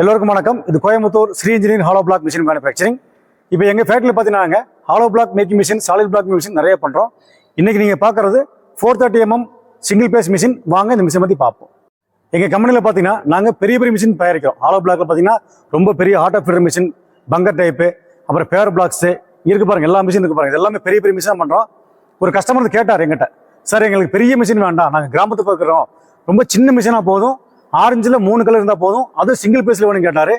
எல்லோருக்கும் வணக்கம். இது Coimbatore Sri engineering hollow block machine manufacturing. இப்போ எங்கள் ஃபேக்ட்ரியில் பார்த்தீங்கன்னா hollow block making machine, solid block machine நிறைய பண்ணுறோம். இன்றைக்கி நீங்கள் பார்க்குறது 430 mm சிங்கிள் பேஸ் மிஷின். வாங்க இந்த மிஷின் பற்றி பார்ப்போம். எங்கள் கம்பெனியில் பார்த்தீங்கன்னா நாங்கள் பெரிய பெரிய மிஷின் தயாரிக்கிறோம். ஹாலோ பிளாக்ல பார்த்தீங்கன்னா ரொம்ப பெரிய ஆட்டோ ஃபில்டர் மிஷின், பங்கர் டைப்பு, அப்புறம் பேர் பிளாக்ஸு இருக்கு பாருங்கள். எல்லா மிஷின் இருக்கு பாருங்கள். எல்லாமே பெரிய பெரிய மிஷினாக பண்ணுறோம். ஒரு கஸ்டமர் கேட்டார் எங்கிட்ட, சார் எங்களுக்கு பெரிய மிஷின் வேண்டாம், நாங்கள் கிராமத்துக்கு இருக்கிறோம், ரொம்ப சின்ன மிஷினாக போதும், ஆரஞ்சில் 3 கலர் இருந்தால் போதும், அது சிங்கிள் பேஸில் வேணும்னு கேட்டார்.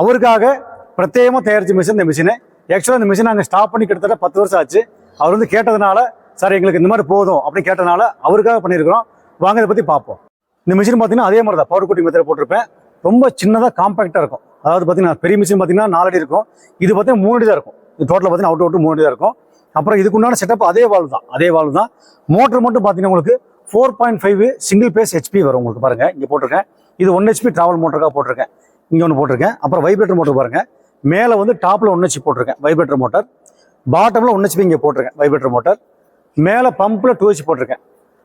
அவருக்காக பிரத்யேகமாக தயாரித்த மிஷின் இந்த மிஷினு. ஆக்சுவலாக இந்த மிஷின் நாங்கள் ஸ்டாப் பண்ணி கிட்டத்தட்ட 10 வருஷம் ஆச்சு. அவர் கேட்டதுனால, சார் எங்களுக்கு இந்த மாதிரி போதும் அப்படின்னு கேட்டதுனால அவருக்காக பண்ணியிருக்கிறோம். வாங்க இதை பற்றி பார்ப்போம். இந்த மிஷின் பார்த்தீங்கன்னா அதே மாதிரி தான் பவர் கூட்டிங் மெத்தட் போட்டிருப்பேன். ரொம்ப சின்னதாக காம்பாக்டாக இருக்கும். அதாவது பார்த்தீங்கன்னா பெரிய மிஷின் பார்த்தீங்கன்னா 4 அடி இருக்கும். இது பார்த்தீங்கன்னா 3 அடி தான் இருக்கும். இது டோட்டலாக பார்த்தீங்கன்னா அவுட் 3 அடி தான் இருக்கும். அப்புறம் இதுக்குண்டான செட்டப் அதே வால்வு தான். மோட்டர் மட்டும் பார்த்தீங்கன்னா உங்களுக்கு 4.5 சிங்கிள் பேஸ் ஹெச்பி வரும். உங்களுக்கு பாருங்க, இங்கே போட்டிருக்கேன். இது 1 HP டிராவல் மோட்டருக்காக போட்டிருக்கேன். இங்கே ஒன்று போட்டிருக்கேன். அப்புறம் வைப்ரேட்டர் மோட்டர் பாருங்க, மேலே வந்து டாப்பில் 1 HP போட்டிருக்கேன் வைப்ரேட்டர் மோட்டர், பாட்டமில் 1 HP இங்கே போட்டிருக்கேன் வைப்ரேட்டர் மோட்டர், மேலே பம்பில் 2 HP போட்டிருக்கேன்.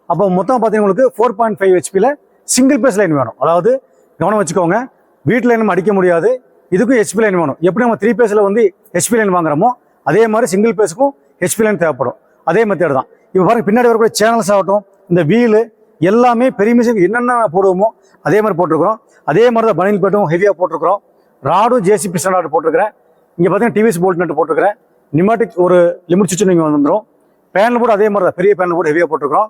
அப்போ மொத்தம் பார்த்தீங்கன்னா உங்களுக்கு 4.5 HPயில் சிங்கிள் பேஸ் லைன் வேணும். அதாவது கவனம் வச்சுக்கோங்க, வீட்டில் லைன் அடிக்க முடியாது, இதுக்கும் HP லைன் வேணும். எப்படி நம்ம 3 பேஸில் வந்து HP லைன் வாங்குறோமோ அதே மாதிரி சிங்கிள் பேஸுக்கும் HP லைன் தேவைப்படும். அதே மெத்தட் தான். இப்போ பாருங்க, பின்னாடி வரக்கூடிய சேனல்ஸ் ஆகட்டும், இந்த வீலு எல்லாமே பெரிய மிஷின் என்னென்ன போடுவோமோ அதே மாதிரி போட்டிருக்கிறோம். அதே மாதிரி தான் பனியல் பேட்டும் ஹெவியாக போட்டிருக்கிறோம். ராடும் ஜேசிபி ஸ்டாண்டர்ட் போட்டிருக்கிறேன். இங்கே பார்த்தீங்கன்னா டிவிஎஸ் போல்ட் நட்டு போட்டிருக்கிறேன். நிமாட்டிக் ஒரு லிமிட் சுவிட்ச் நீங்கள் வந்துடும். பேனல் போர்டு அதே மாதிரி தான், பெரிய பேனல் போர்டு ஹெவியாக போட்டிருக்கிறோம்.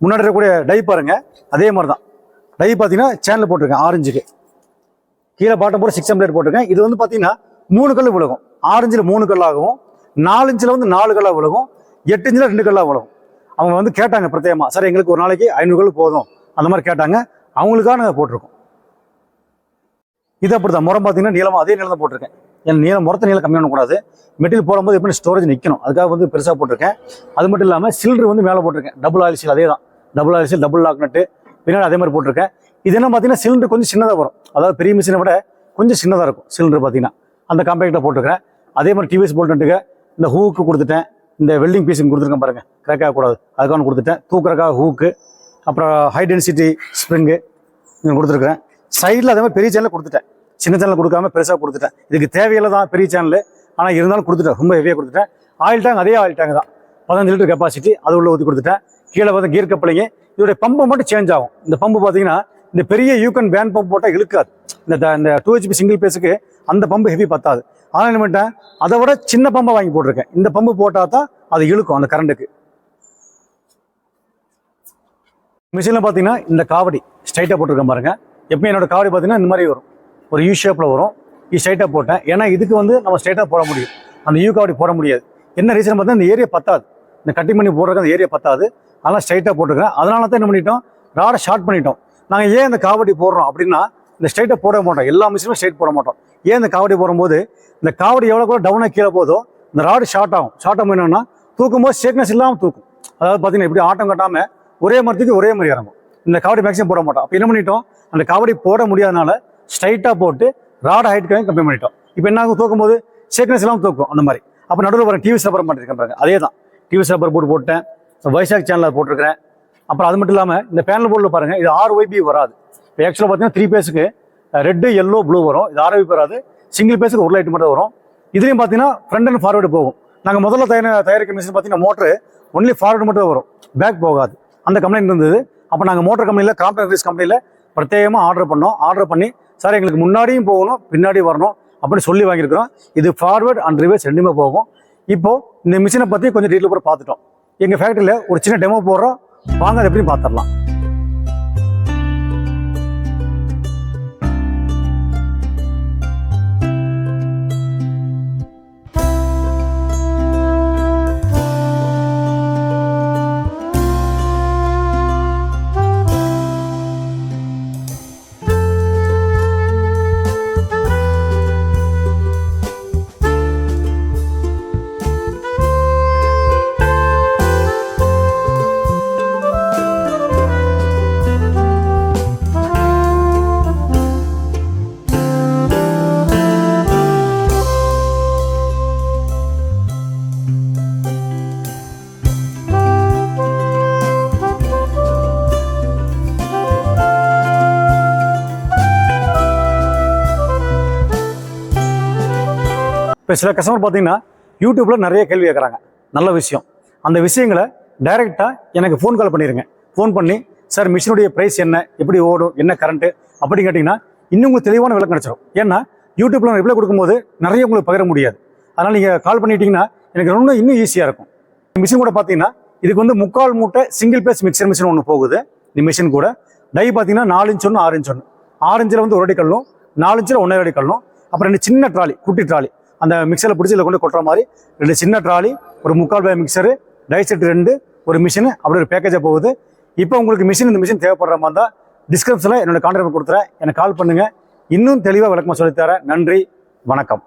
முன்னாடி இருக்கக்கூடிய டை பாருங்க, அதே மாதிரி தான். டை பார்த்தீங்கன்னா சேனல் போட்டிருக்கேன் ஆரஞ்சுக்கு. கீழே பாட்டம் போட 6 பிளேட் போட்டிருக்கேன். இது வந்து பார்த்தீங்கன்னா 3 கல் விலகும். ஆரஞ்சில் 3 கல்லாகவும், 4 இன்ச்சில் வந்து 4 கல்லாக விலகும், 8 இன்ச்சில் 2 கல்லாக விலகும். அவங்க வந்து கேட்டாங்க பிரத்யேகமாக, சார் எங்களுக்கு ஒரு நாளைக்கு 500 கல் போதும் அந்த மாதிரி கேட்டாங்க. அவங்களுக்காக நாங்கள் போட்டிருக்கோம். இது அப்படி தான். முறம் பார்த்தீங்கன்னா நீளமாக அதே நீளம் தான் போட்டிருக்கேன். ஏன்னா முறத்தை நீளம் கம்மி பண்ணக்கூடாது. மெட்டீரியல் போடும்போது எப்படி ஸ்டோரேஜ் நிற்கணும், அதுக்காக வந்து பெருசாக போட்டிருக்கேன். அது மட்டும் இல்லாமல் சிலிண்டர் வந்து மேலே போட்டிருக்கேன். டபுள் ஆயில் சீல், அதே தான் double oil seal, double lock nut பின்னாடி அதே மாதிரி போட்டிருக்கேன். இது என்ன பார்த்தீங்கன்னா சிலிண்டர் கொஞ்சம் சின்னதாக வரும். அதாவது பெரிய மிஷினை விட கொஞ்சம் சின்னதாக இருக்கும் சிலிண்டர் பார்த்தீங்கன்னா. அந்த காம்பேக்டாக போட்டிருக்கேன். அதே மாதிரி டிவிஎஸ் போல்ட் நட்டுக்கு இந்த ஹூக்கு கொடுத்துட்டேன். இந்த வெல்டிங் பீஸுங்க கொடுத்துருக்கேன் பாருங்கள், கிராக் ஆகக்கூடாது அதுக்காக கொடுத்துட்டேன். தூக்குறக்காக ஹூக்கு, அப்புறம் ஹை டென்சிட்டி ஸ்ப்ரிங்கு இங்கே கொடுத்துருக்குறேன். சைடில் அதே மாதிரி பெரிய சேனல் கொடுத்துட்டேன். சின்ன சேனல் கொடுக்காம பெருசாக கொடுத்துட்டேன். இதுக்கு தேவையில்லை தான் பெரிய சேனல், ஆனால் இருந்தாலும் கொடுத்துட்டேன். ரொம்ப ஹெவியாக கொடுத்துட்டேன். ஆயில் டேங்க் அதே ஆயில் டேங்க் தான், 15 லிட்டர் கெப்பாசிட்டி, அது உள்ள ஊற்றி கொடுத்துட்டேன். கீழே பார்த்து கீர் கப்பலிங்க. இதோடைய பம்பை மட்டும் சேஞ்ச் ஆகும். இந்த பம்பு பார்த்தீங்கன்னா இந்த பெரிய யூகன் பேன் பம்ப் போட்டால் இழுக்காது. இந்த 2 HP சிங்கிள் பேஸுக்கு அந்த பம்பு ஹெவி பத்தாது. ஆனால் என்ன பண்ணிட்டேன், அதை விட சின்ன பம்பை வாங்கி போட்டிருக்கேன். இந்த பம்பு போட்டால் தான் அது இழுக்கும் அந்த கரண்ட்டுக்கு. மிஷினில் பார்த்தீங்கன்னா இந்த காவடி ஸ்ட்ரைட்டாக போட்டிருக்கேன் பாருங்கள். எப்பயும் என்னோட காவடி பார்த்தீங்கன்னா இந்த மாதிரி வரும், ஒரு யூ ஷேப்பில் வரும். இது ஸ்ட்ரைட்டாக போட்டேன். ஏன்னா இதுக்கு வந்து நம்ம ஸ்ட்ரைட்டாக போட முடியும், அந்த யூ காவடி போட முடியாது. என்ன ரீசன் பார்த்தீங்கன்னா இந்த ஏரியா பத்தாது, இந்த கட்டிங் பண்ணி போடுறதுக்கு அந்த ஏரியா பத்தாது. அதெல்லாம் ஸ்ட்ரைட்டாக போட்டிருக்கேன். அதனால தான் என்ன பண்ணிட்டோம், ராடை ஷார்ட் பண்ணிட்டோம். நாங்கள் ஏன் இந்த காவடி போடுறோம் அப்படின்னா, இந்த ஸ்ட்ரைட்டாக போட மாட்டோம், எல்லா மிஷினும் ஸ்ட்ரைட் போட மாட்டோம். ஏன் இந்த காவடி போடும்போது இந்த காவடி எவ்வளோ கூட டவுனாக கீழே போதோ இந்த ராடு ஷார்ட் ஆகும். ஷார்ட் ஆகும் என்னன்னா, தூக்கும் போது ஷேக்னஸ் இல்லாமல் தூக்கும். அதாவது பார்த்தீங்கன்னா இப்படி ஆட்டம் கட்டாமல் ஒரே மரத்துக்கு ஒரே மாதிரி இறங்கும். இந்த காவடி மேக்ஸிமம் போட மாட்டோம். அப்போ என்ன பண்ணிட்டோம், அந்த காவடி போட முடியாதனால ஸ்ட்ரைட்டாக போட்டு ராட் ஹைட்டுக்காக கம்மி பண்ணிட்டோம். இப்போ என்ன ஆகும், தூக்கும் போது ஷேக்னஸ் இல்லாமல் தூக்கும் அந்த மாதிரி. அப்போ நடுவில் வர டிவிஎஸ் ரப்பர் பண்ணிருக்கேன் பாருங்க, அதே தான் டிவிஎஸ் ரப்பர் போட்டு போட்டேன். வைசாக் சேனலில் போட்டிருக்கிறேன். அப்புறம் அது மட்டும் இல்லாமல் இந்த பேனல் போர்டில் பாருங்கள், இது RYB வராது. இப்போ ஆக்சுவலாக பார்த்தீங்கன்னா 3 பேஸுக்கு ரெட்டு, எல்லோ, ப்ளூ வரும். இது RYB வராது. சிங்கிள் பேஸுக்கு ஒரு லைட் மட்டும் வரும். இதுலேயும் பார்த்தீங்கன்னா ஃப்ரண்ட் அண்ட் ஃபார்வர்டு போகும். நாங்கள் முதல்ல தயாரிக்க மிஷின் பார்த்தீங்கன்னா மோட்ரு ஒன்லி ஃபார்வர்டு மட்டும் வரும், பேக் போகாது. அந்த கம்ப்ளைண்ட் இருந்தது. அப்போ நாங்கள் மோட்டர் கம்பெனியில், காம்ப்டன் கிரீஸ் கம்பெனியில் பிரத்யேகமாக ஆர்டர் பண்ணோம். ஆர்டர் பண்ணி, சார் எங்களுக்கு முன்னாடியும் போகணும் பின்னாடி வரணும் அப்படின்னு சொல்லி வாங்கியிருக்கிறோம். இது ஃபார்வர்ட் அண்ட் ரிவர்ஸ் ரெண்டுமே போகும். இப்போது இந்த மிஷினை பற்றி கொஞ்சம் டீட்டெயில் கூட பார்த்துட்டோம். எங்கள் ஃபேக்ட்ரியில் ஒரு சின்ன டெமோ போடுறோம், வாங்க அதை எப்படின்னு பார்த்துடலாம். இப்போ சில கஸ்டமர் பார்த்தீங்கன்னா யூடியூப்பில் நிறைய கேள்வி கேட்குறாங்க. நல்ல விஷயம். அந்த விஷயங்களை டைரெக்டாக எனக்கு ஃபோன் கால் பண்ணிடுங்க. ஃபோன் பண்ணி சார் மிஷினுடைய ப்ரைஸ் என்ன, எப்படி ஓடும், என்ன கரண்ட்டு அப்படி கேட்டிங்கன்னா இன்னும் உங்களுக்கு தெளிவான விளக்கம் கிடச்சிடும். ஏன்னா யூடியூப்பில் நான் ரிப்ளை கொடுக்கும்போது நிறைய உங்களுக்கு பகிர முடியாது. அதனால் நீங்கள் கால் பண்ணிட்டீங்கன்னா எனக்கு இன்னும் ஈஸியாக இருக்கும். மிஷின் கூட பார்த்தீங்கன்னா இதுக்கு வந்து 3/4 மூட்டை சிங்கிள் பேஸ் மிக்சர் மிஷின் ஒன்று போகுது. இந்த மிஷின் கூட டை பார்த்தீங்கன்னா 4 இன்ச் ஒன்று 6 இன்ச் ஒன்று, 6 இன்ச்சில் வந்து 1 அடி கல்லும், 4 இன்ச்சில் 1.5 அடி கல்லும், அப்புறம் 2 சின்ன ட்ராலி, குட்டி ட்ராலி, அந்த மிக்சரில் பிடிச்சி இதில் கொண்டு கொட்டுற மாதிரி 2 சின்ன ட்ராலி, ஒரு 3/4 பை மிக்சரு, டை செட் 2, ஒரு மிஷின், அப்படி ஒரு பேக்கேஜாக போகுது. இப்போ உங்களுக்கு இந்த மிஷின் தேவைப்படுற மாதிரி தான் டிஸ்கிரிப்ஷனில் என்னோட கான்டாக்ட் கொடுத்துறேன். எனக்கு கால் பண்ணுங்கள். இன்னும் தெளிவாக விளக்கமாக சொல்லித்தரேன். நன்றி, வணக்கம்.